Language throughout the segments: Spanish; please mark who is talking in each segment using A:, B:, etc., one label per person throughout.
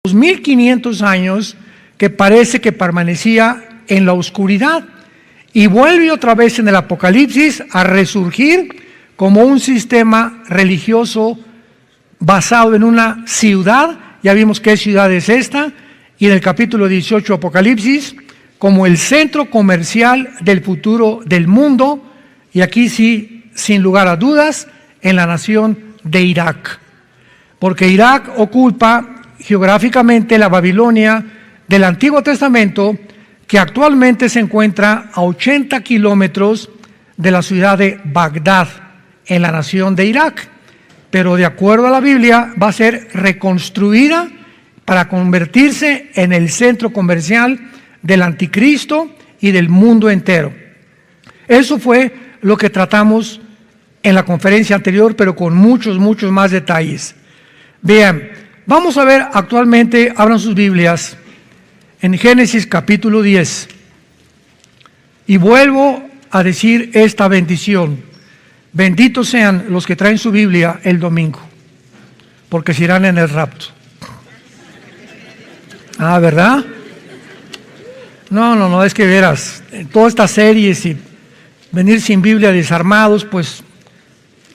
A: 2500 años que parece que permanecía en la oscuridad y vuelve otra vez en el Apocalipsis a resurgir como un sistema religioso basado en una ciudad. Ya vimos qué ciudad es esta, y en el capítulo 18 Apocalipsis como el centro comercial del futuro del mundo, y aquí sí, sin lugar a dudas, en la nación de Irak, porque Irak ocupa geográficamente la Babilonia del Antiguo Testamento, que actualmente se encuentra a 80 kilómetros de la ciudad de Bagdad, en la nación de Irak. Pero de acuerdo a la Biblia va a ser reconstruida para convertirse en el centro comercial del anticristo y del mundo entero. Eso fue lo que tratamos en la conferencia anterior, pero con muchos más detalles. Vean, vamos a ver actualmente, abran sus Biblias, en Génesis capítulo 10. Y vuelvo a decir esta bendición. Benditos sean los que traen su Biblia el domingo, porque se irán en el rapto. Ah, ¿verdad? No, es que verás, todas estas series y venir sin Biblia desarmados, pues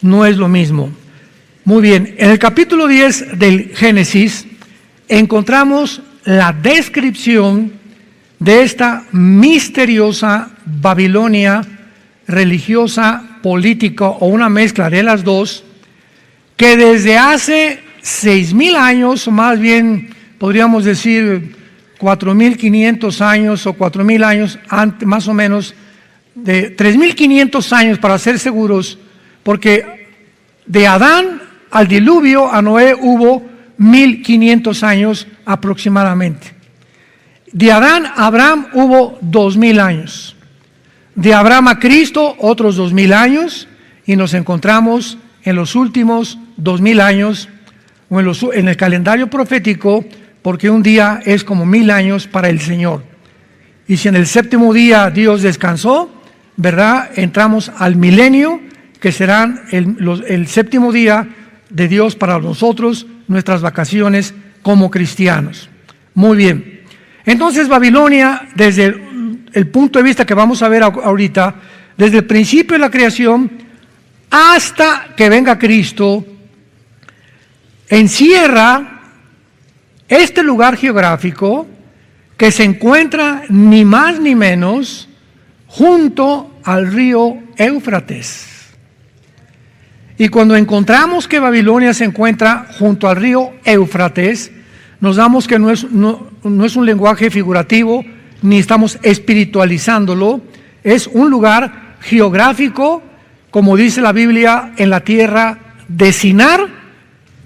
A: no es lo mismo. Muy bien, en el capítulo 10 del Génesis encontramos la descripción de esta misteriosa Babilonia religiosa, política o una mezcla de las dos, que desde hace 6000 años, más bien podríamos decir 4500 años o 4000 años, más o menos de 3500 años para ser seguros, porque de Adán al diluvio a Noé hubo 1500 años aproximadamente. De Adán a Abraham hubo 2000 años. De Abraham a Cristo otros 2000 años, y nos encontramos en los últimos 2000 años, o en el calendario profético, porque un día es como 1000 años para el Señor. Y si en el séptimo día Dios descansó, ¿verdad? Entramos al milenio, que será el séptimo día de Dios para nosotros, nuestras vacaciones como cristianos. Muy bien. Entonces Babilonia, desde el punto de vista que vamos a ver ahorita, desde el principio de la creación hasta que venga Cristo, encierra este lugar geográfico que se encuentra ni más ni menos junto al río Éufrates. Y cuando encontramos que Babilonia se encuentra junto al río Éufrates, nos damos que no es un lenguaje figurativo, ni estamos espiritualizándolo. Es un lugar geográfico, como dice la Biblia, en la tierra de Sinar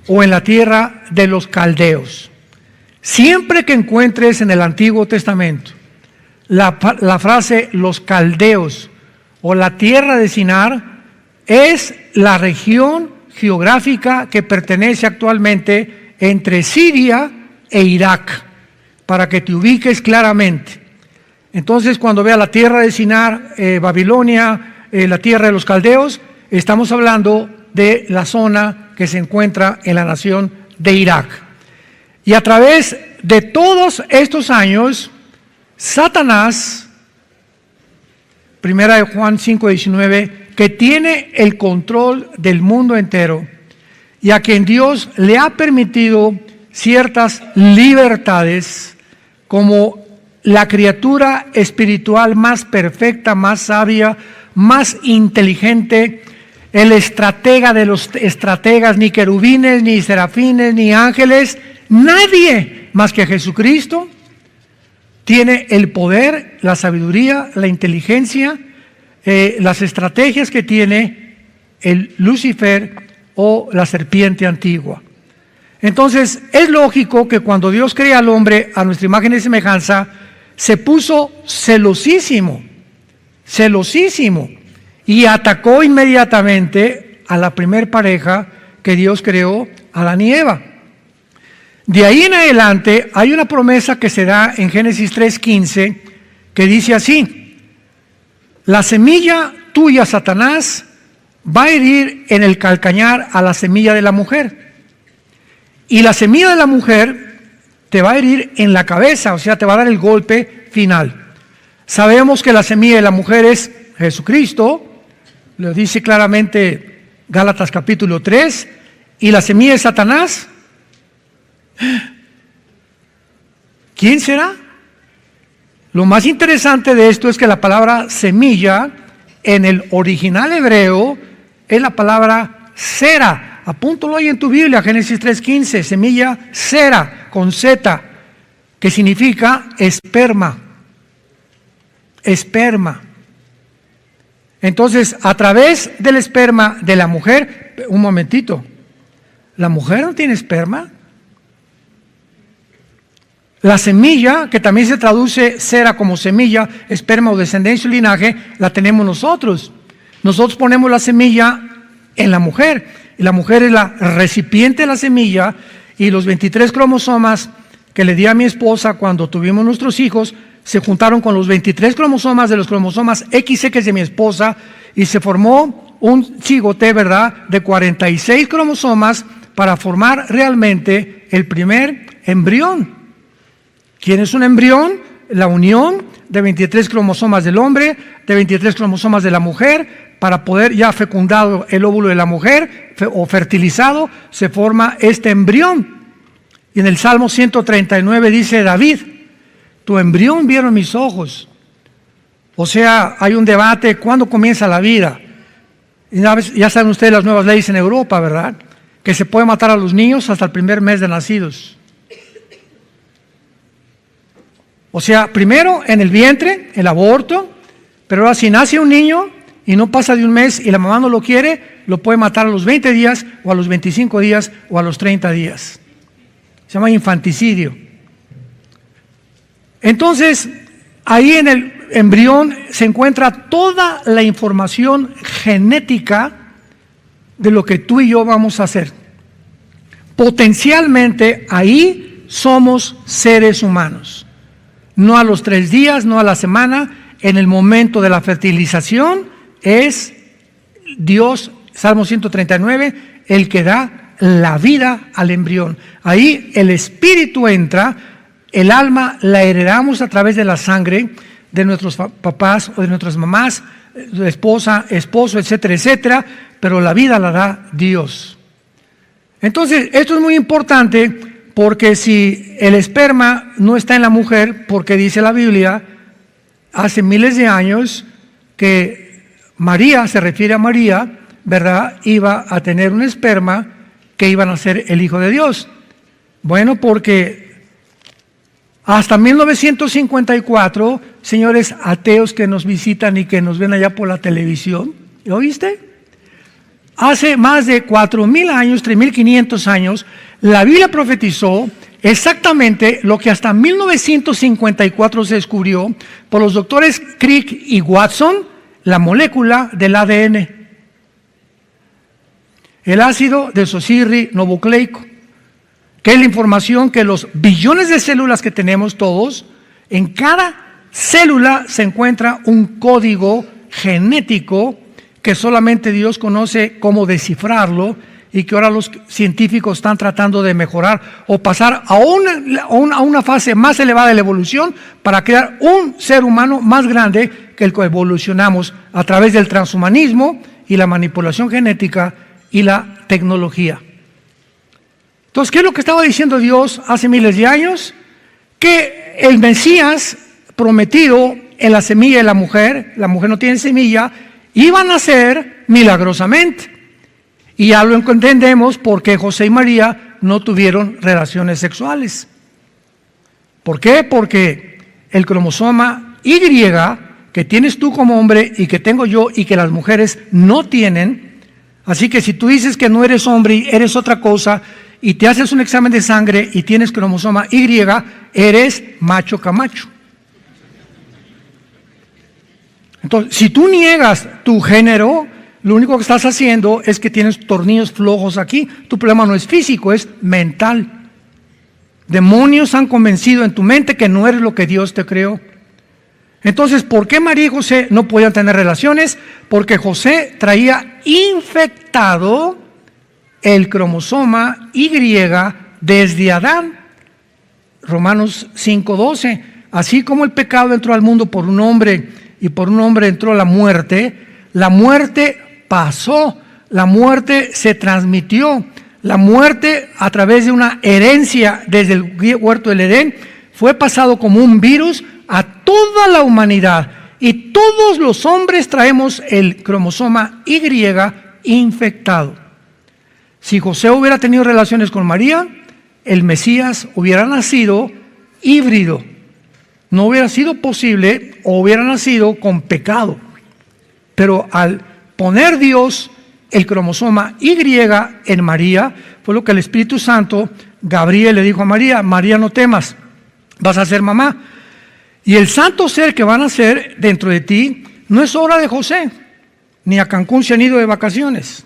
A: o en la tierra de los caldeos. Siempre que encuentres en el Antiguo Testamento la frase los caldeos o la tierra de Sinar, es la región geográfica que pertenece actualmente entre Siria e Irak, para que te ubiques claramente. Entonces, cuando vea la tierra de Sinar, Babilonia, la tierra de los caldeos, estamos hablando de la zona que se encuentra en la nación de Irak. Y a través de todos estos años, Satanás, primera de Juan 5:19, que tiene el control del mundo entero y a quien Dios le ha permitido ciertas libertades como la criatura espiritual más perfecta, más sabia, más inteligente, el estratega de los estrategas, ni querubines, ni serafines, ni ángeles, nadie más que Jesucristo tiene el poder, la sabiduría, la inteligencia, las estrategias que tiene el Lucifer o la serpiente antigua. Entonces, es lógico que cuando Dios crea al hombre a nuestra imagen y semejanza, se puso celosísimo, y atacó inmediatamente a la primer pareja que Dios creó, Adán y Eva. De ahí en adelante hay una promesa que se da en Génesis 3:15, que dice así: la semilla tuya, Satanás, va a herir en el calcañar a la semilla de la mujer. Y la semilla de la mujer te va a herir en la cabeza, o sea, te va a dar el golpe final. Sabemos que la semilla de la mujer es Jesucristo, lo dice claramente Gálatas capítulo 3, y la semilla de Satanás, ¿quién será? Lo más interesante de esto es que la palabra semilla en el original hebreo es la palabra sera. Apúntalo ahí en tu Biblia, Génesis 3:15, semilla sera con Z, que significa esperma. Esperma. Entonces, a través del esperma de la mujer, un momentito, ¿la mujer no tiene esperma? La semilla, que también se traduce sera como semilla, esperma o descendencia o linaje, la tenemos nosotros. Nosotros ponemos la semilla en la mujer, y la mujer es la recipiente de la semilla, y los 23 cromosomas que le di a mi esposa cuando tuvimos nuestros hijos, se juntaron con los 23 cromosomas de los cromosomas XX de mi esposa, y se formó un cigote, ¿verdad?, de 46 cromosomas para formar realmente el primer embrión. ¿Quién es un embrión? La unión de 23 cromosomas del hombre, de 23 cromosomas de la mujer, para poder, ya fecundado el óvulo de la mujer o fertilizado, se forma este embrión. Y en el Salmo 139 dice David, tu embrión vieron mis ojos. O sea, hay un debate, ¿cuándo comienza la vida? Y ya saben ustedes las nuevas leyes en Europa, ¿verdad? Que se puede matar a los niños hasta el primer mes de nacidos. O sea, primero en el vientre, el aborto, pero ahora si nace un niño y no pasa de un mes y la mamá no lo quiere, lo puede matar a los 20 días o a los 25 días o a los 30 días. Se llama infanticidio. Entonces, ahí en el embrión se encuentra toda la información genética de lo que tú y yo vamos a hacer. Potencialmente ahí somos seres humanos. No a los 3 días, no a la semana, en el momento de la fertilización es Dios, Salmo 139, el que da la vida al embrión. Ahí el espíritu entra, el alma la heredamos a través de la sangre de nuestros papás o de nuestras mamás, esposa, esposo, etcétera, etcétera, pero la vida la da Dios. Entonces, esto es muy importante. Porque si el esperma no está en la mujer, porque dice la Biblia, hace miles de años que María, se refiere a María, ¿verdad?, iba a tener un esperma que iba a nacer el Hijo de Dios. Bueno, porque hasta 1954, señores ateos que nos visitan y que nos ven allá por la televisión, ¿lo oíste? Hace más de 4,000 años, 3,500 años, la Biblia profetizó exactamente lo que hasta 1954 se descubrió por los doctores Crick y Watson, la molécula del ADN. El ácido desoxirribonucleico, que es la información que los billones de células que tenemos todos, en cada célula se encuentra un código genético que solamente Dios conoce cómo descifrarlo, y que ahora los científicos están tratando de mejorar o pasar a una fase más elevada de la evolución para crear un ser humano más grande que el que evolucionamos a través del transhumanismo y la manipulación genética y la tecnología. Entonces, ¿qué es lo que estaba diciendo Dios hace miles de años? Que el Mesías prometido en la semilla de la mujer no tiene semilla, iba a nacer milagrosamente. Y ya lo entendemos porque José y María no tuvieron relaciones sexuales. ¿Por qué? Porque el cromosoma Y que tienes tú como hombre y que tengo yo y que las mujeres no tienen, así que si tú dices que no eres hombre y eres otra cosa y te haces un examen de sangre y tienes cromosoma Y, eres macho camacho. Entonces, si tú niegas tu género, lo único que estás haciendo es que tienes tornillos flojos aquí. Tu problema no es físico, es mental. Demonios han convencido en tu mente que no eres lo que Dios te creó. Entonces, ¿por qué María y José no podían tener relaciones? Porque José traía infectado el cromosoma Y desde Adán. Romanos 5:12. Así como el pecado entró al mundo por un hombre y por un hombre entró la muerte pasó, la muerte se transmitió, la muerte a través de una herencia desde el huerto del Edén fue pasado como un virus a toda la humanidad. Y todos los hombres traemos el cromosoma Y infectado. Si José hubiera tenido relaciones con María, el Mesías hubiera nacido híbrido. No hubiera sido posible, o hubiera nacido con pecado. Pero al poner Dios el cromosoma Y en María, fue lo que el Espíritu Santo, Gabriel le dijo a María: María, no temas, vas a ser mamá. Y el santo ser que va a nacer dentro de ti no es obra de José, ni a Cancún se han ido de vacaciones.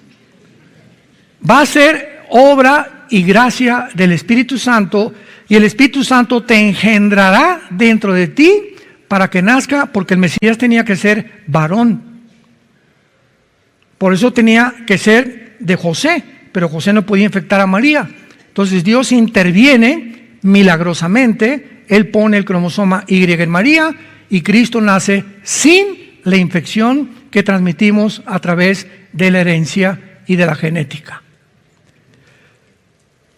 A: Va a ser obra y gracia del Espíritu Santo, y el Espíritu Santo te engendrará dentro de ti para que nazca, porque el Mesías tenía que ser varón. Por eso tenía que ser de José, pero José no podía infectar a María. Entonces Dios interviene milagrosamente, Él pone el cromosoma Y en María y Cristo nace sin la infección que transmitimos a través de la herencia y de la genética.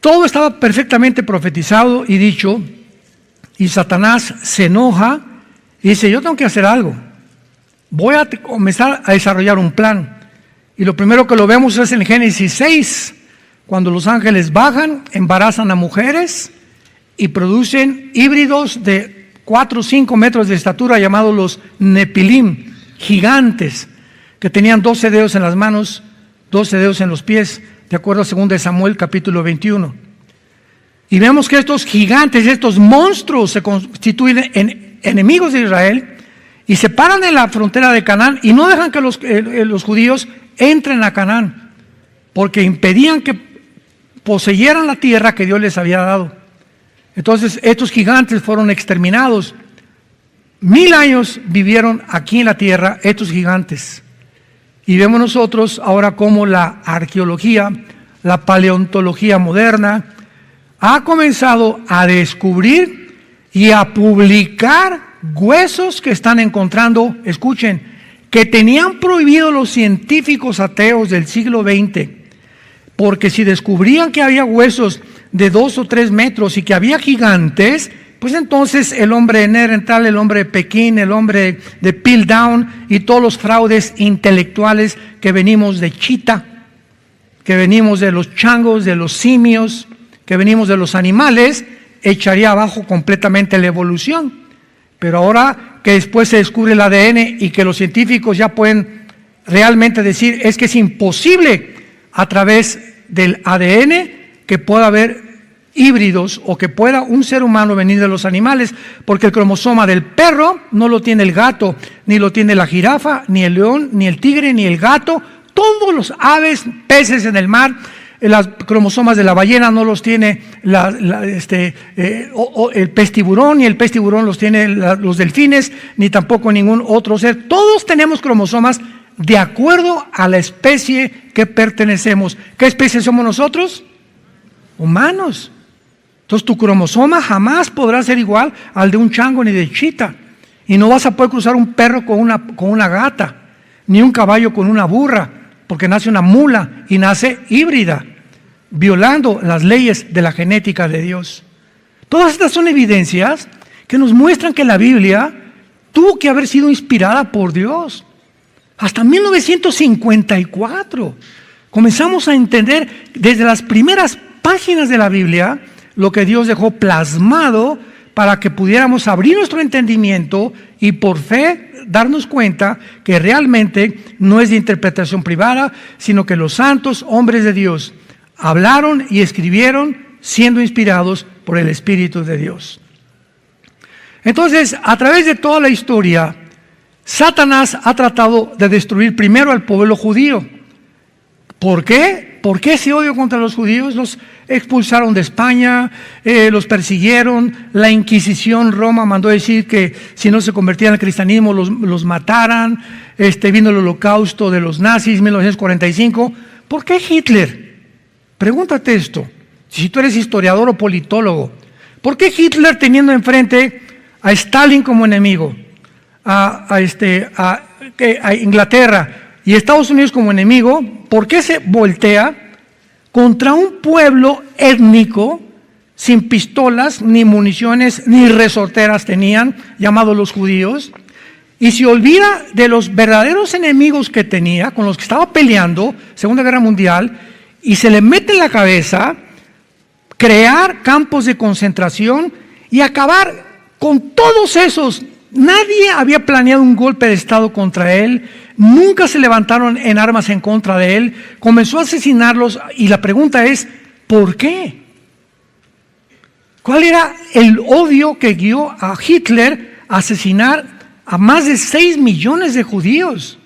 A: Todo estaba perfectamente profetizado y dicho, y Satanás se enoja y dice: yo tengo que hacer algo, voy a comenzar a desarrollar un plan. Y lo primero que lo vemos es en Génesis 6, cuando los ángeles bajan, embarazan a mujeres y producen híbridos de 4 o 5 metros de estatura, llamados los Nepilim, gigantes, que tenían 12 dedos en las manos, 12 dedos en los pies, de acuerdo a 2 Samuel capítulo 21. Y vemos que estos gigantes, estos monstruos se constituyen en enemigos de Israel y se paran en la frontera de Canaán y no dejan que los judíos entren a Canaán, porque impedían que poseyeran la tierra que Dios les había dado. Entonces estos gigantes fueron exterminados. 1000 años vivieron aquí en la tierra estos gigantes. Y vemos nosotros ahora cómo la arqueología, la paleontología moderna, ha comenzado a descubrir y a publicar huesos que están encontrando, escuchen, que tenían prohibido los científicos ateos del siglo XX, porque si descubrían que había huesos de 2 o 3 metros y que había gigantes, pues entonces el hombre de Neandertal, el hombre de Pekín, el hombre de Piltdown y todos los fraudes intelectuales que venimos de Chita, que venimos de los changos, de los simios, que venimos de los animales, echaría abajo completamente la evolución. Pero ahora que después se descubre el ADN y que los científicos ya pueden realmente decir, es que es imposible a través del ADN que pueda haber híbridos o que pueda un ser humano venir de los animales, porque el cromosoma del perro no lo tiene el gato, ni lo tiene la jirafa, ni el león, ni el tigre, ni el gato. Todos los aves, peces en el mar, las cromosomas de la ballena no los tiene el pez tiburón, ni el pez tiburón los tiene los delfines, ni tampoco ningún otro ser. Todos tenemos cromosomas de acuerdo a la especie que pertenecemos. ¿Qué especie somos nosotros? Humanos. Entonces tu cromosoma jamás podrá ser igual al de un chango ni de chita. Y no vas a poder cruzar un perro con una gata, ni un caballo con una burra, porque nace una mula y nace híbrida, violando las leyes de la genética de Dios. Todas estas son evidencias que nos muestran que la Biblia tuvo que haber sido inspirada por Dios. Hasta 1954 comenzamos a entender desde las primeras páginas de la Biblia lo que Dios dejó plasmado para que pudiéramos abrir nuestro entendimiento y por fe darnos cuenta que realmente no es de interpretación privada, sino que los santos hombres de Dios hablaron y escribieron siendo inspirados por el Espíritu de Dios. Entonces, a través de toda la historia, Satanás ha tratado de destruir primero al pueblo judío. ¿Por qué? ¿Por qué ese odio contra los judíos? Los expulsaron de España, los persiguieron, la Inquisición, Roma mandó decir que si no se convertían al cristianismo los mataran, vino el holocausto de los nazis, 1945. ¿Por qué Hitler? Pregúntate esto, si tú eres historiador o politólogo, ¿Por qué Hitler, teniendo enfrente a Stalin como enemigo, a Inglaterra y Estados Unidos como enemigo, por qué se voltea contra un pueblo étnico sin pistolas, ni municiones, ni resorteras tenían, llamados los judíos, y se olvida de los verdaderos enemigos que tenía, con los que estaba peleando, Segunda Guerra Mundial, y se le mete en la cabeza crear campos de concentración y acabar con todos esos? Nadie había planeado un golpe de Estado contra él, nunca se levantaron en armas en contra de él, comenzó a asesinarlos, y la pregunta es, ¿por qué? ¿Cuál era el odio que guió a Hitler a asesinar a más de 6 millones de judíos?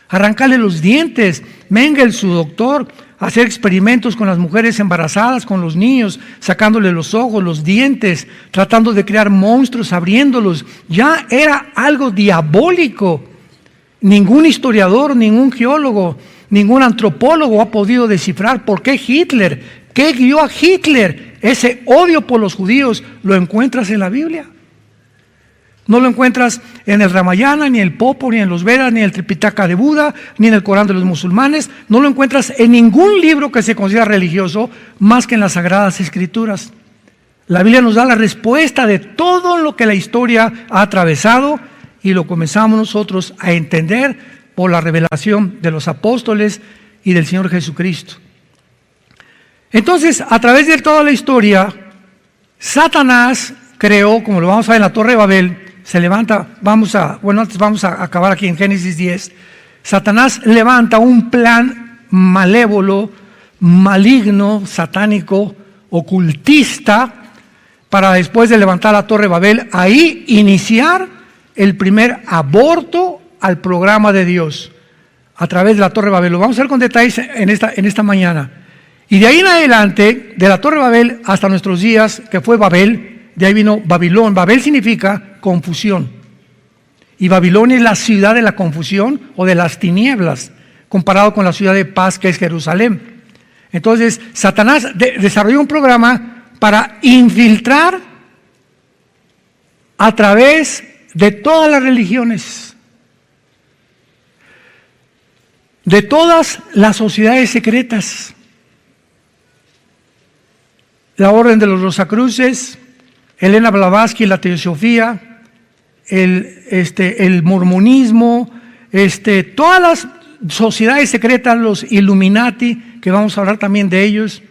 A: Arrancarle los dientes, Mengele, su doctor, hacer experimentos con las mujeres embarazadas, con los niños, sacándole los ojos, los dientes, tratando de crear monstruos, abriéndolos. Ya era algo diabólico. Ningún historiador, ningún geólogo, ningún antropólogo ha podido descifrar por qué Hitler, qué guió a Hitler. Ese odio por los judíos lo encuentras en la Biblia. No lo encuentras en el Ramayana, ni en el Popo, ni en los Vedas, ni en el Tripitaka de Buda, ni en el Corán de los musulmanes. No lo encuentras en ningún libro que se considera religioso, más que en las Sagradas Escrituras. La Biblia nos da la respuesta de todo lo que la historia ha atravesado, y lo comenzamos nosotros a entender por la revelación de los apóstoles y del Señor Jesucristo. Entonces, a través de toda la historia, Satanás creó, como lo vamos a ver en la Torre de Babel, se levanta, vamos a acabar aquí en Génesis 10. Satanás levanta un plan malévolo, maligno, satánico, ocultista, para después de levantar la Torre de Babel, ahí iniciar el primer aborto al programa de Dios, a través de la Torre de Babel. Lo vamos a ver con detalles en esta mañana. Y de ahí en adelante, de la Torre de Babel hasta nuestros días, que fue Babel, de ahí vino Babilón. Babel significa confusión. Y Babilonia es la ciudad de la confusión o de las tinieblas, comparado con la ciudad de paz que es Jerusalén. Entonces, Satanás desarrolló un programa para infiltrar a través de todas las religiones, de todas las sociedades secretas. La Orden de los Rosacruces, Elena Blavatsky, la Teosofía, el mormonismo, todas las sociedades secretas, los Illuminati, que vamos a hablar también de ellos,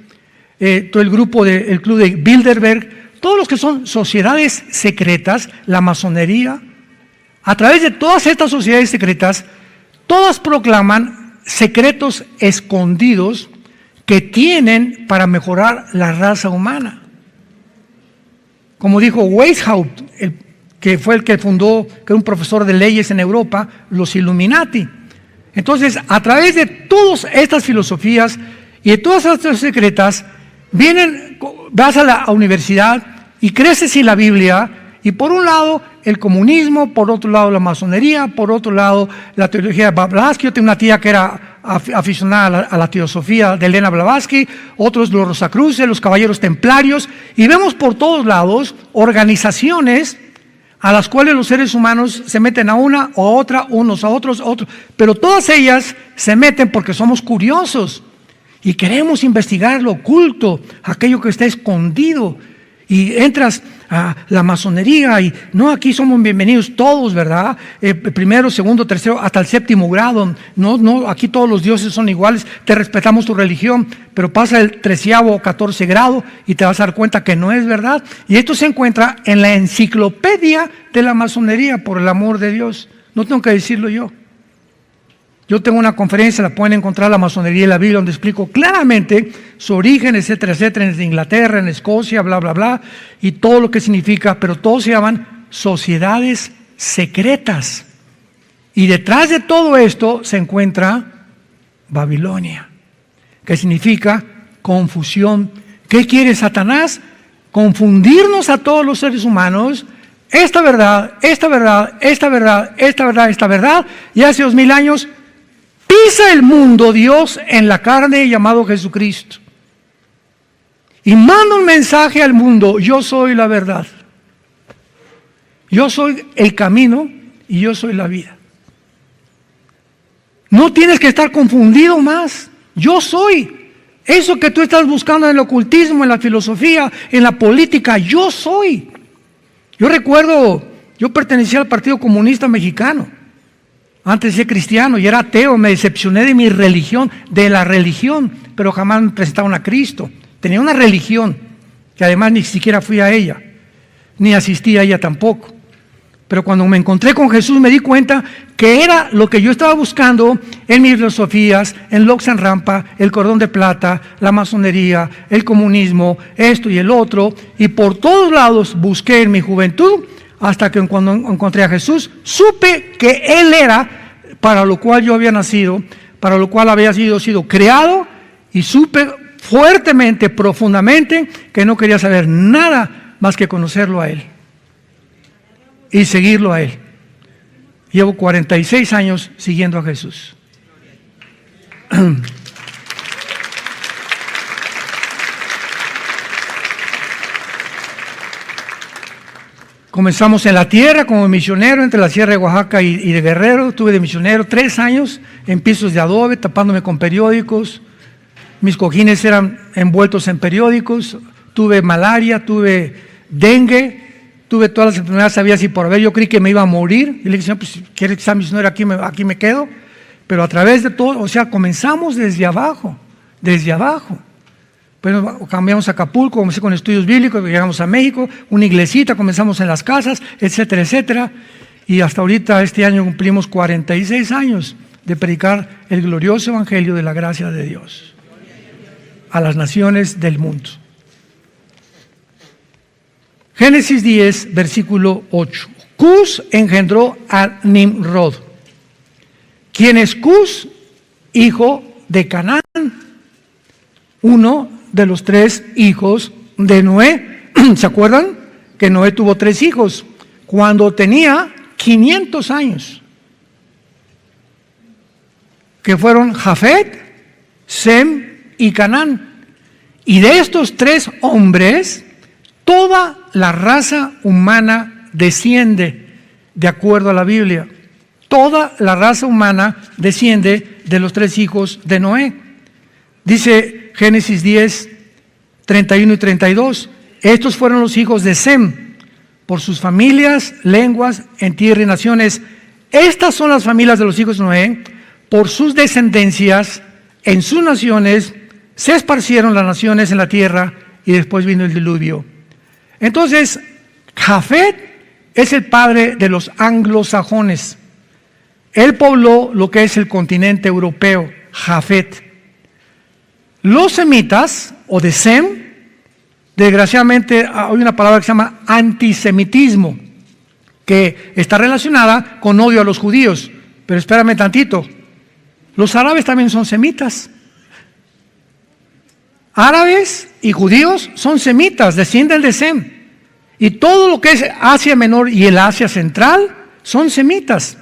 A: todo el club de Bilderberg, todos los que son sociedades secretas, la masonería. A través de todas estas sociedades secretas, todas proclaman secretos escondidos que tienen para mejorar la raza humana. Como dijo Weishaupt, que fue el que fundó, que era un profesor de leyes en Europa, los Illuminati. Entonces, a través de todas estas filosofías y de todas estas secretas, vas a la universidad y creces en la Biblia, y por un lado el comunismo, por otro lado la masonería, por otro lado la teología de Blavatsky. Yo tengo una tía que era aficionada a la teosofía de Elena Blavatsky, otros los Rosacruces, los Caballeros Templarios, y vemos por todos lados organizaciones a las cuales los seres humanos se meten a una o a otra, unos a otros, pero todas ellas se meten porque somos curiosos y queremos investigar lo oculto, aquello que está escondido. Y entras a la masonería y no, aquí somos bienvenidos todos, ¿verdad? Primero, segundo, tercero, hasta el séptimo grado. No, aquí todos los dioses son iguales, te respetamos tu religión, pero pasa el 13º o 14 grado y te vas a dar cuenta que no es verdad. Y esto se encuentra en la enciclopedia de la masonería, por el amor de Dios. No tengo que decirlo yo. Yo tengo una conferencia, la pueden encontrar, la masonería y la Biblia, donde explico claramente su origen, etcétera, etcétera, en Inglaterra, en Escocia, bla, bla, bla, y todo lo que significa, pero todos se llaman sociedades secretas. Y detrás de todo esto se encuentra Babilonia, que significa confusión. ¿Qué quiere Satanás? Confundirnos a todos los seres humanos. Esta verdad, y hace 2000 años, pisa el mundo Dios en la carne llamado Jesucristo. y manda un mensaje al mundo: yo soy la verdad, yo soy el camino y yo soy la vida. No tienes que estar confundido más. Yo soy eso que tú estás buscando en el ocultismo, en la filosofía, en la política. Yo soy. Yo recuerdo, yo pertenecía al Partido Comunista Mexicano. Antes de ser cristiano y era ateo. Me decepcioné de mi religión, de la religión, pero jamás me presentaron a Cristo. Tenía una religión que además ni siquiera fui a ella, ni asistí a ella tampoco. Pero cuando me encontré con Jesús me di cuenta que era lo que yo estaba buscando en mis filosofías, en Lox and Rampa, el cordón de plata, la masonería, el comunismo, esto y el otro. Y por todos lados busqué en mi juventud, hasta que cuando encontré a Jesús, supe que Él era para lo cual yo había nacido, para lo cual había sido creado, y supe fuertemente, profundamente, que no quería saber nada más que conocerlo a Él y seguirlo a Él. Llevo 46 años siguiendo a Jesús. Comenzamos en la tierra como misionero entre la sierra de Oaxaca y de Guerrero. Estuve de misionero 3 años en pisos de adobe, tapándome con periódicos. Mis cojines eran envueltos en periódicos. Tuve malaria, tuve dengue, tuve todas las enfermedades habidas y por haber. Yo creí que me iba a morir. Y le dije: Señor, pues si quieres que sea misionero, aquí me quedo. Pero a través de todo, o sea, comenzamos desde abajo. Pero cambiamos a Acapulco, comencé con estudios bíblicos, llegamos a México, una iglesita, comenzamos en las casas, etcétera, etcétera. Y hasta ahorita, este año, cumplimos 46 años de predicar el glorioso evangelio de la gracia de Dios a las naciones del mundo. Génesis 10, versículo 8. Cus engendró a Nimrod. ¿Quién es Cus? Hijo de Canaán, uno de los 3 hijos de Noé. ¿Se acuerdan? Que Noé tuvo 3 hijos cuando tenía 500 años, que fueron Jafet, Sem y Canaán. Y de estos 3 hombres, toda la raza humana desciende, de acuerdo a la Biblia. Toda la raza humana desciende de los 3 hijos de Noé. Dice Génesis 10, 31 y 32. Estos fueron los hijos de Sem, por sus familias, lenguas, en tierra y naciones. Estas son las familias de los hijos de Noé, por sus descendencias, en sus naciones, se esparcieron las naciones en la tierra, y después vino el diluvio. Entonces, Jafet es el padre de los anglosajones. Él pobló lo que es el continente europeo, Jafet. Los semitas, o de Sem, desgraciadamente hay una palabra que se llama antisemitismo, que está relacionada con odio a los judíos. Pero espérame tantito, los árabes también son semitas. Árabes y judíos son semitas, descienden de Sem. Y todo lo que es Asia Menor y el Asia Central son semitas.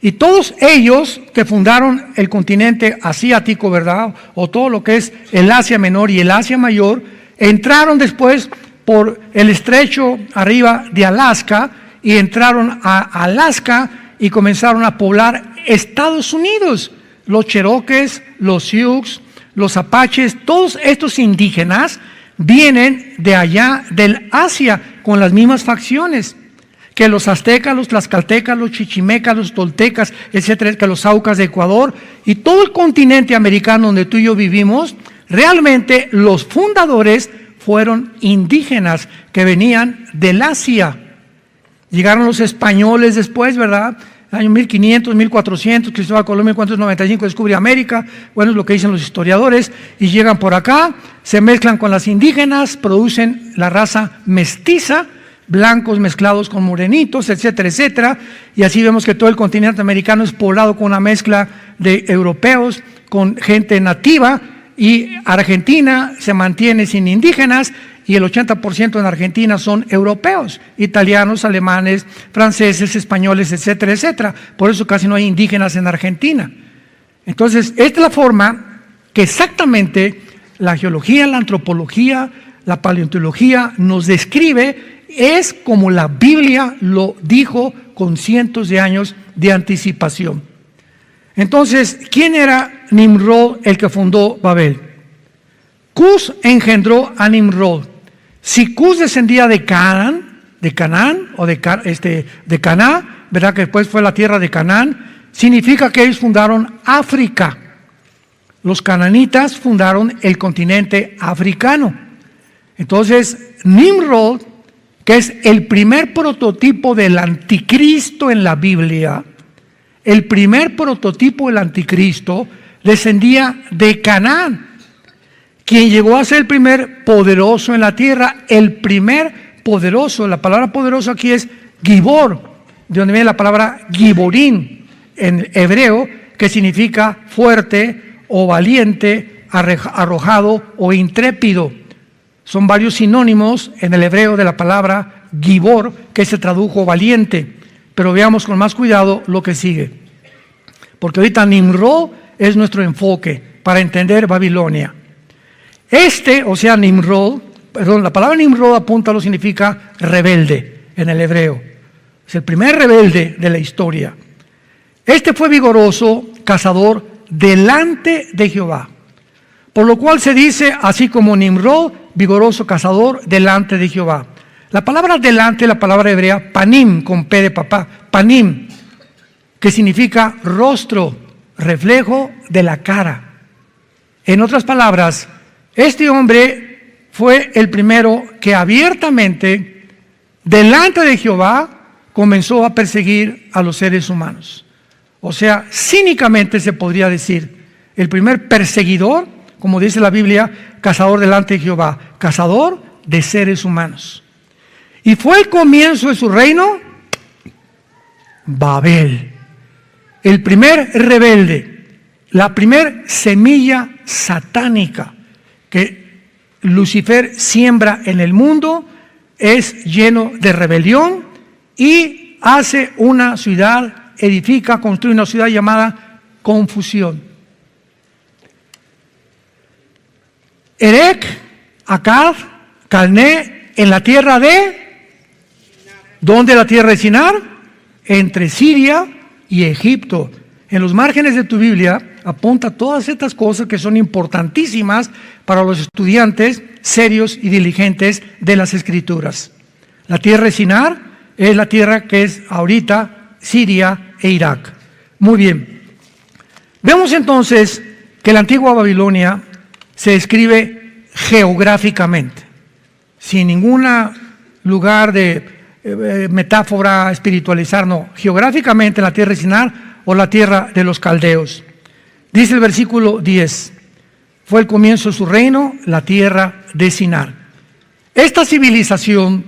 A: Y todos ellos que fundaron el continente asiático, ¿verdad? O todo lo que es el Asia Menor y el Asia Mayor, entraron después por el estrecho arriba de Alaska y entraron a Alaska y comenzaron a poblar Estados Unidos. Los cherokees, los sioux, los apaches, todos estos indígenas vienen de allá del Asia con las mismas facciones que los aztecas, los tlaxcaltecas, los chichimecas, los toltecas, etcétera, que los aucas de Ecuador y todo el continente americano donde tú y yo vivimos. Realmente los fundadores fueron indígenas que venían del Asia. Llegaron los españoles después, ¿verdad? Año 1500, 1400, Cristóbal Colón 1495 descubre América, bueno, es lo que dicen los historiadores, y llegan por acá, se mezclan con las indígenas, producen la raza mestiza, blancos mezclados con morenitos, etcétera, etcétera, y así vemos que todo el continente americano es poblado con una mezcla de europeos, con gente nativa, y Argentina se mantiene sin indígenas, y el 80% en Argentina son europeos, italianos, alemanes, franceses, españoles, etcétera, etcétera. Por eso casi no hay indígenas en Argentina. Entonces, esta es la forma que exactamente la geología, la antropología, la paleontología nos describe, es como la Biblia lo dijo con cientos de años de anticipación. Entonces, ¿quién era Nimrod, el que fundó Babel? Cus engendró a Nimrod. Si Cus descendía de Canaán, ¿verdad? Que después fue la tierra de Canaán, significa que ellos fundaron África. Los cananitas fundaron el continente africano. Entonces, Nimrod, que es el primer prototipo del anticristo en la Biblia, el primer prototipo del anticristo descendía de Canaán, quien llegó a ser el primer poderoso en la tierra, el primer poderoso. La palabra poderoso aquí es Gibor, de donde viene la palabra Giborín en hebreo, que significa fuerte o valiente, arrojado o intrépido. Son varios sinónimos en el hebreo de la palabra Gibor, que se tradujo valiente. Pero veamos con más cuidado lo que sigue. Porque ahorita Nimrod es nuestro enfoque para entender Babilonia. La palabra Nimrod apunta a lo que significa rebelde en el hebreo. Es el primer rebelde de la historia. Este fue vigoroso cazador delante de Jehová. Por lo cual se dice, así como Nimrod, vigoroso cazador delante de Jehová. La palabra delante, la palabra hebrea, panim, con P de papá, panim, que significa rostro, reflejo de la cara. En otras palabras, este hombre fue el primero que abiertamente, delante de Jehová, comenzó a perseguir a los seres humanos. O sea, cínicamente se podría decir, el primer perseguidor, como dice la Biblia, cazador delante de Jehová, cazador de seres humanos. Y fue el comienzo de su reino, Babel. El primer rebelde, la primer semilla satánica que Lucifer siembra en el mundo, es lleno de rebelión y hace una ciudad, construye una ciudad llamada confusión. Erech, Akkad, Calné, en la tierra de... ¿Dónde la tierra de Sinar? Entre Siria y Egipto. En los márgenes de tu Biblia apunta todas estas cosas que son importantísimas para los estudiantes serios y diligentes de las Escrituras. La tierra de Sinar es la tierra que es ahorita Siria e Irak. Muy bien. Vemos entonces que la antigua Babilonia se describe geográficamente, sin ningún lugar de metáfora espiritualizar, no, geográficamente la tierra de Sinar o la tierra de los caldeos. Dice el versículo 10, fue el comienzo de su reino, la tierra de Sinar. Esta civilización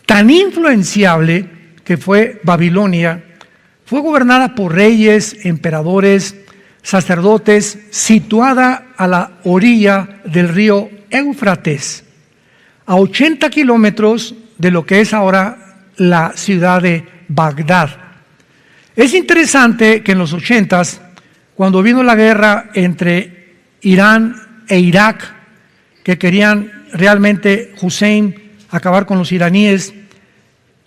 A: tan influenciable que fue Babilonia, fue gobernada por reyes, emperadores, sacerdotes, situada a la orilla del río Éufrates, a 80 kilómetros de lo que es ahora la ciudad de Bagdad. Es interesante que en los 80s, cuando vino la guerra entre Irán e Irak, que querían realmente Hussein acabar con los iraníes,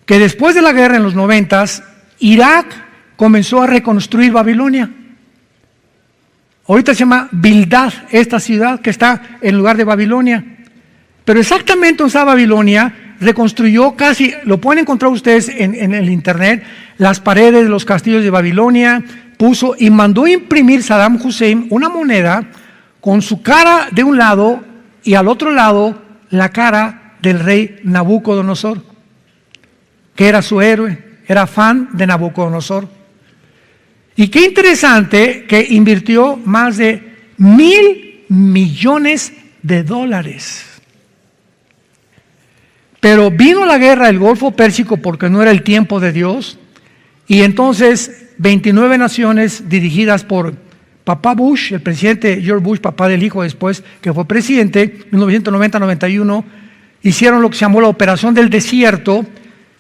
A: que después de la guerra en los 90s, Irak comenzó a reconstruir Babilonia. Ahorita se llama Bildad, esta ciudad que está en lugar de Babilonia. Pero exactamente donde está Babilonia, reconstruyó casi, lo pueden encontrar ustedes en el internet, las paredes de los castillos de Babilonia, puso y mandó imprimir Saddam Hussein una moneda con su cara de un lado y al otro lado la cara del rey Nabucodonosor, que era su héroe, era fan de Nabucodonosor. Y qué interesante que invirtió más de $1,000 millones. Pero vino la guerra del Golfo Pérsico porque no era el tiempo de Dios, y entonces 29 naciones dirigidas por papá Bush, el presidente George Bush, papá del hijo después, que fue presidente, 1990-91, hicieron lo que se llamó la Operación del Desierto,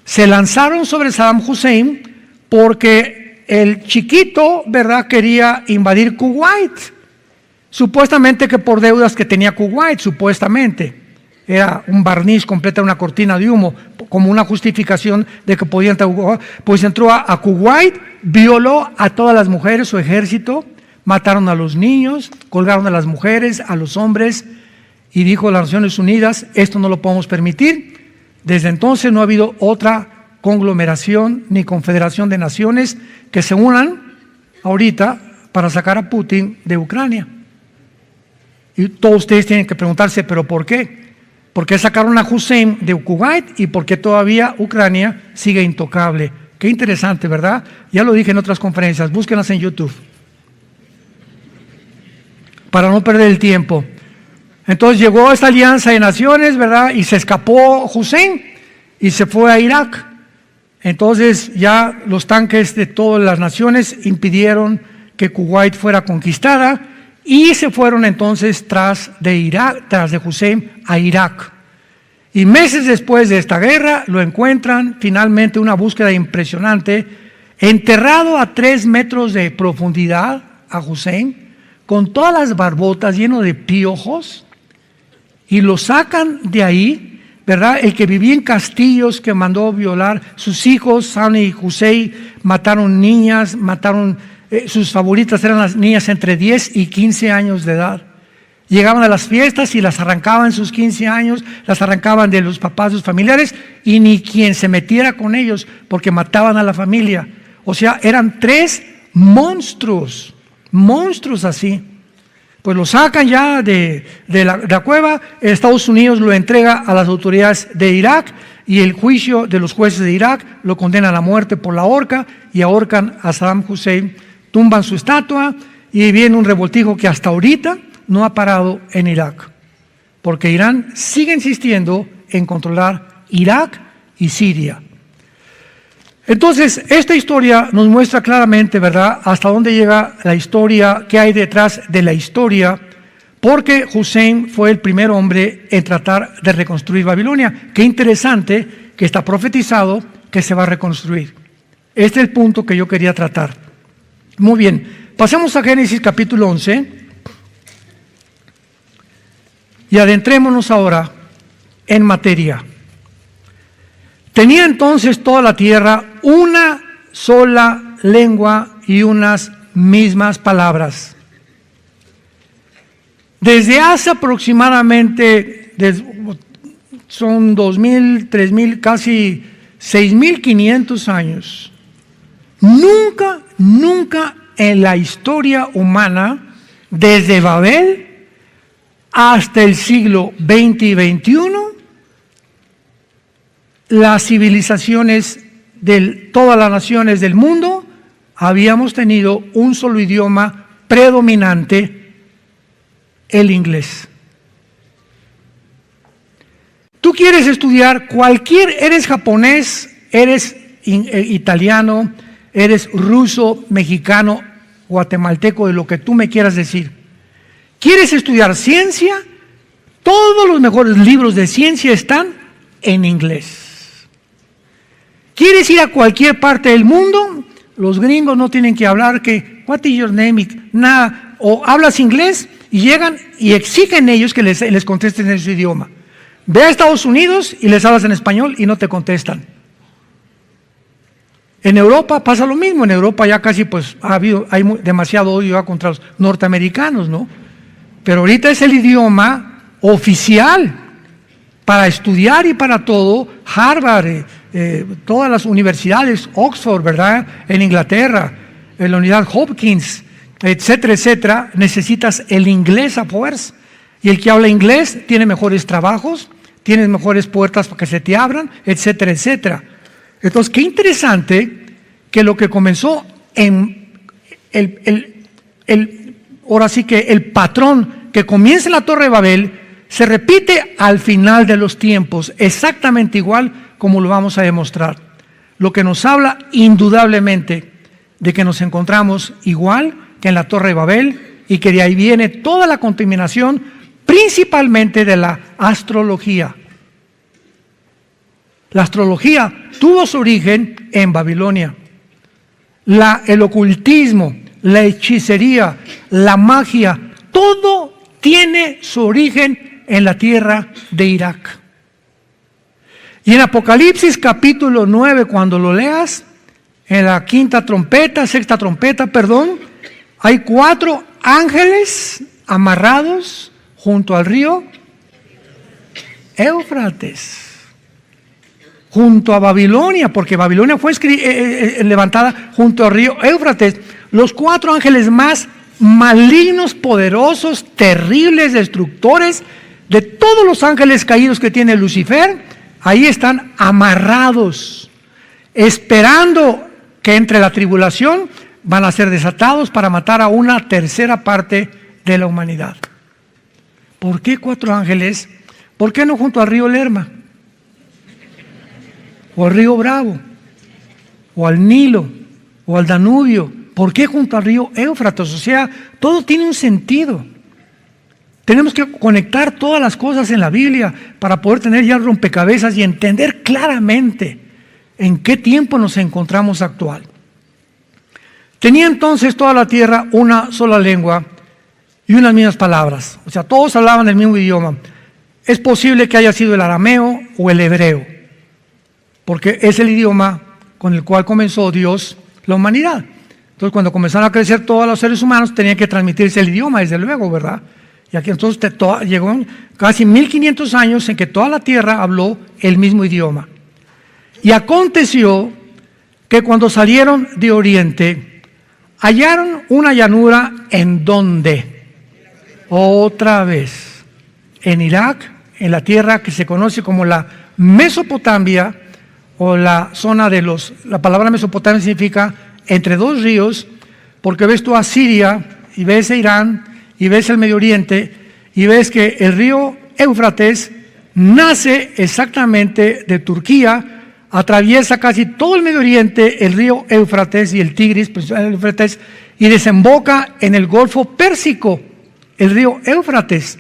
A: se lanzaron sobre Saddam Hussein porque el chiquito, ¿verdad?, quería invadir Kuwait. supuestamente que por deudas que tenía Kuwait, supuestamente. Era un barniz completo, una cortina de humo, como una justificación de que podían entrar. Pues entró a Kuwait, violó a todas las mujeres, su ejército, mataron a los niños, colgaron a las mujeres, a los hombres, y dijo las Naciones Unidas, esto no lo podemos permitir. Desde entonces no ha habido otra conglomeración ni confederación de naciones que se unan ahorita para sacar a Putin de Ucrania. Y todos ustedes tienen que preguntarse, ¿pero por qué? ¿Por qué sacaron a Hussein de Kuwait y por qué todavía Ucrania sigue intocable? Qué interesante, ¿verdad? Ya lo dije en otras conferencias, búsquenlas en YouTube. Para no perder el tiempo. Entonces llegó esta alianza de naciones, ¿verdad? Y se escapó Hussein y se fue a Irak. Entonces ya los tanques de todas las naciones impidieron que Kuwait fuera conquistada y se fueron entonces tras de Hussein a Irak. Y meses después de esta guerra lo encuentran finalmente, una búsqueda impresionante, enterrado a 3 metros de profundidad a Hussein, con todas las barbotas, lleno de piojos, y lo sacan de ahí, ¿verdad? El que vivía en castillos, que mandó violar sus hijos, Sani y Hussein, mataron niñas, sus favoritas eran las niñas entre 10 y 15 años de edad. Llegaban a las fiestas y las arrancaban sus 15 años, las arrancaban de los papás, sus familiares, y ni quien se metiera con ellos, porque mataban a la familia. O sea, eran 3 monstruos así. Pues lo sacan ya de la cueva. Estados Unidos lo entrega a las autoridades de Irak, y el juicio de los jueces de Irak lo condena a la muerte por la horca, y ahorcan a Saddam Hussein, tumban su estatua, y viene un revoltijo que hasta ahorita no ha parado en Irak, porque Irán sigue insistiendo en controlar Irak y Siria. Entonces, esta historia nos muestra claramente, ¿verdad?, hasta dónde llega la historia, qué hay detrás de la historia, porque Hussein fue el primer hombre en tratar de reconstruir Babilonia. Qué interesante que está profetizado que se va a reconstruir. Este es el punto que yo quería tratar. Muy bien, pasemos a Génesis capítulo 11 y adentrémonos ahora en materia. Tenía entonces toda la tierra una sola lengua y unas mismas palabras. Desde hace aproximadamente, son 2.000, 3.000, casi 6.500 años, nunca en la historia humana, desde Babel hasta el siglo XX y XXI, las civilizaciones de todas las naciones del mundo habíamos tenido un solo idioma predominante, el inglés. Tú quieres estudiar eres japonés, eres italiano, eres ruso, mexicano, guatemalteco, de lo que tú me quieras decir. ¿Quieres estudiar ciencia? Todos los mejores libros de ciencia están en inglés. ¿Quieres ir a cualquier parte del mundo? Los gringos no tienen que hablar que, what is your name? Nada. O hablas inglés y llegan y exigen ellos que les contesten en su idioma. Ve a Estados Unidos y les hablas en español y no te contestan. En Europa pasa lo mismo. En Europa ya casi pues hay demasiado odio contra los norteamericanos, ¿no? Pero ahorita es el idioma oficial para estudiar y para todo. Harvard, todas las universidades, Oxford, ¿verdad?, en Inglaterra, en la Unidad Hopkins, etcétera, etcétera, necesitas el inglés a fuerza. Y el que habla inglés tiene mejores trabajos, tiene mejores puertas para que se te abran, etcétera, etcétera. Entonces, qué interesante que lo que comenzó en ahora sí que el patrón que comienza en la Torre de Babel se repite al final de los tiempos, exactamente igual como lo vamos a demostrar. Lo que nos habla indudablemente de que nos encontramos igual que en la Torre de Babel, y que de ahí viene toda la contaminación, principalmente de la astrología. La astrología tuvo su origen en Babilonia. El ocultismo, la hechicería, la magia, todo tiene su origen en la tierra de Irak. Y en Apocalipsis capítulo 9, cuando lo leas, en la sexta trompeta, hay 4 ángeles amarrados junto al río Éufrates, junto a Babilonia, porque Babilonia fue levantada junto al río Éufrates. Los 4 ángeles más malignos, poderosos, terribles, destructores de todos los ángeles caídos que tiene Lucifer, ahí están amarrados, esperando que entre la tribulación van a ser desatados para matar a una tercera parte de la humanidad. ¿Por qué 4 ángeles? ¿Por qué no junto al río Lerma? O al río Bravo, o al Nilo, o al Danubio. ¿Por qué junto al río Éufrates? O sea, todo tiene un sentido. Tenemos que conectar todas las cosas en la Biblia para poder tener ya el rompecabezas y entender claramente en qué tiempo nos encontramos actual. Tenía entonces toda la tierra una sola lengua y unas mismas palabras. O sea, todos hablaban el mismo idioma. Es posible que haya sido el arameo o el hebreo, porque es el idioma con el cual comenzó Dios la humanidad. Entonces, cuando comenzaron a crecer todos los seres humanos, tenían que transmitirse el idioma, desde luego, ¿verdad? Y aquí entonces llegó casi 1500 años en que toda la tierra habló el mismo idioma. Y aconteció que cuando salieron de Oriente, hallaron una llanura ¿en dónde? Otra vez, en Irak, en la tierra que se conoce como la Mesopotamia, o la zona de la palabra Mesopotamia significa entre 2 ríos, porque ves tú a Siria, y ves a Irán, y ves el Medio Oriente, y ves que el río Éufrates nace exactamente de Turquía, atraviesa casi todo el Medio Oriente, el río Éufrates y el Tigris, pues el Éufrates, y desemboca en el Golfo Pérsico, el río Éufrates.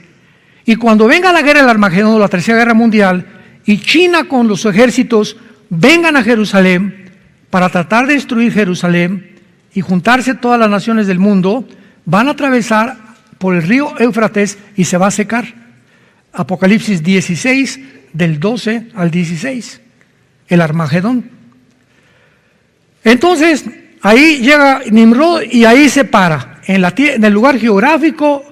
A: Y cuando venga la guerra del Armagedón, la Tercera Guerra Mundial, y China con los ejércitos vengan a Jerusalén para tratar de destruir Jerusalén y juntarse todas las naciones del mundo, van a atravesar por el río Éufrates y se va a secar. Apocalipsis 16, del 12 al 16, el Armagedón. Entonces, ahí llega Nimrod y ahí se para, en el lugar geográfico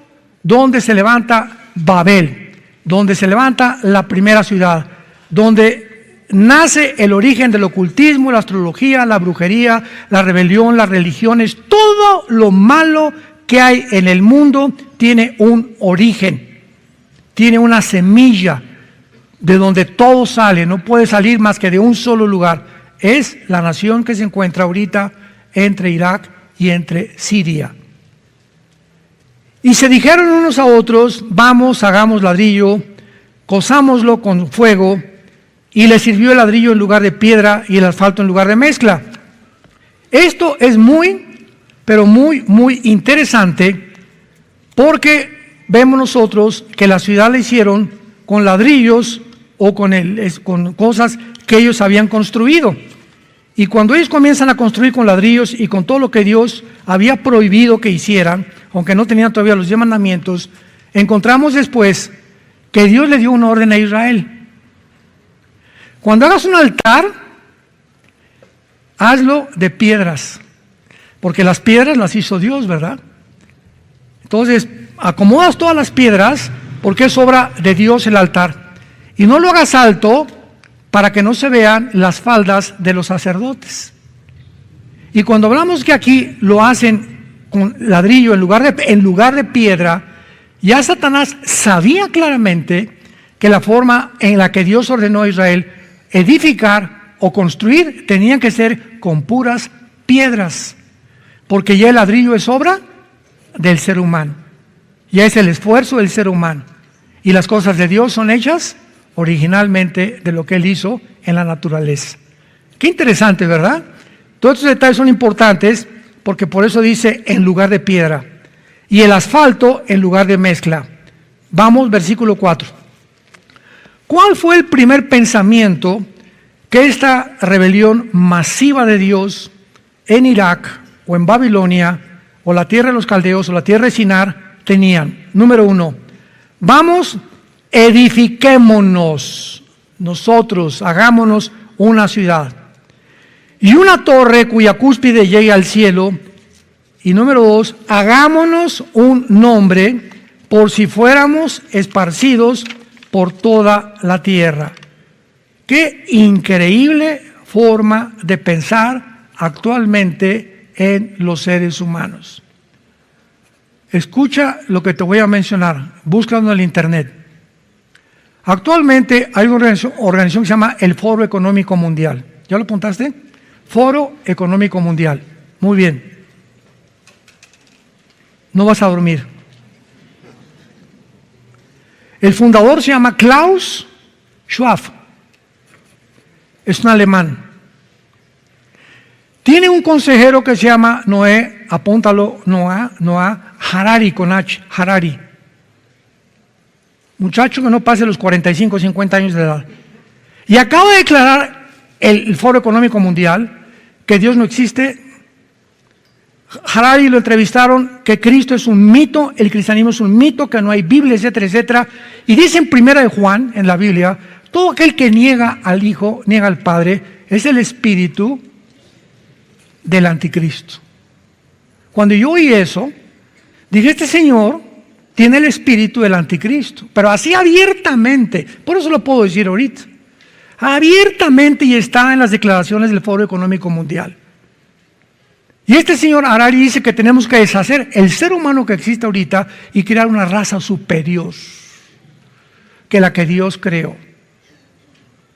A: donde se levanta Babel, donde se levanta la primera ciudad, donde nace el origen del ocultismo, la astrología, la brujería, la rebelión, las religiones. Todo lo malo que hay en el mundo tiene un origen, tiene una semilla de donde todo sale. No puede salir más que de un solo lugar. Es la nación que se encuentra ahorita entre Irak y entre Siria. Y se dijeron unos a otros: vamos, hagamos ladrillo, cozámoslo con fuego. Y le sirvió el ladrillo en lugar de piedra y el asfalto en lugar de mezcla. Esto es muy, pero muy, muy interesante, porque vemos nosotros que la ciudad la hicieron con ladrillos o con cosas que ellos habían construido. Y cuando ellos comienzan a construir con ladrillos y con todo lo que Dios había prohibido que hicieran, aunque no tenían todavía los 10 mandamientos, encontramos después que Dios le dio una orden a Israel. Cuando hagas un altar, hazlo de piedras, porque las piedras las hizo Dios, ¿verdad? Entonces, acomodas todas las piedras, porque es obra de Dios el altar. Y no lo hagas alto para que no se vean las faldas de los sacerdotes. Y cuando hablamos que aquí lo hacen con ladrillo en lugar de piedra, ya Satanás sabía claramente que la forma en la que Dios ordenó a Israel edificar o construir tenían que ser con puras piedras, porque ya el ladrillo es obra del ser humano, ya es el esfuerzo del ser humano, y las cosas de Dios son hechas originalmente de lo que Él hizo en la naturaleza. Qué interesante, ¿verdad? Todos estos detalles son importantes, porque por eso dice en lugar de piedra, y el asfalto en lugar de mezcla. Vamos, versículo 4. ¿Cuál fue el primer pensamiento que esta rebelión masiva de Dios en Irak o en Babilonia o la tierra de los caldeos o la tierra de Sinar tenían? Número 1, vamos, edifiquémonos nosotros, hagámonos una ciudad y una torre cuya cúspide llegue al cielo. Y número 2, hagámonos un nombre por si fuéramos esparcidos por toda la tierra. Qué increíble forma de pensar actualmente en los seres humanos. Escucha lo que te voy a mencionar, búscalo en el internet. Actualmente hay una organización que se llama el Foro Económico Mundial. ¿Ya lo apuntaste? Foro Económico Mundial. Muy bien. No vas a dormir. El fundador se llama Klaus Schwab. Es un alemán. Tiene un consejero que se llama Noé, apúntalo, Noah Harari con H, Harari. Muchacho que no pase los 45 o 50 años de edad. Y acaba de declarar el Foro Económico Mundial que Dios no existe. Harari lo entrevistaron, que Cristo es un mito, el cristianismo es un mito, que no hay Biblia, etcétera, etcétera. Y dice en Primera de Juan, en la Biblia, todo aquel que niega al Hijo, niega al Padre, es el espíritu del anticristo. Cuando yo oí eso, dije, este señor tiene el espíritu del anticristo, pero así abiertamente, por eso lo puedo decir ahorita, abiertamente, y está en las declaraciones del Foro Económico Mundial. Y este señor Harari dice que tenemos que deshacer el ser humano que existe ahorita y crear una raza superior que la que Dios creó.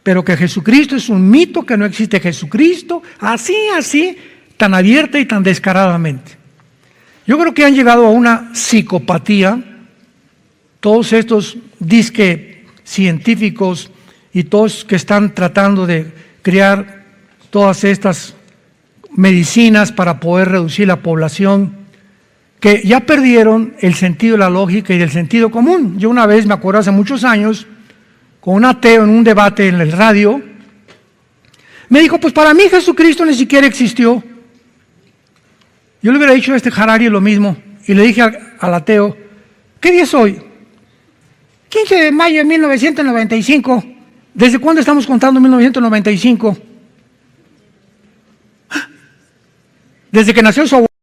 A: Pero que Jesucristo es un mito, que no existe Jesucristo, así, tan abierta y tan descaradamente. Yo creo que han llegado a una psicopatía, todos estos disque científicos y todos que están tratando de crear todas estas medicinas para poder reducir la población, que ya perdieron el sentido de la lógica y del sentido común. Yo una vez, me acuerdo hace muchos años, con un ateo en un debate en el radio, me dijo, pues para mí Jesucristo ni siquiera existió. Yo le hubiera dicho a este Harari lo mismo, y le dije al ateo, ¿qué día es hoy? 15 de mayo de 1995. ¿Desde cuándo estamos contando 1995? Desde que nació su abuelo.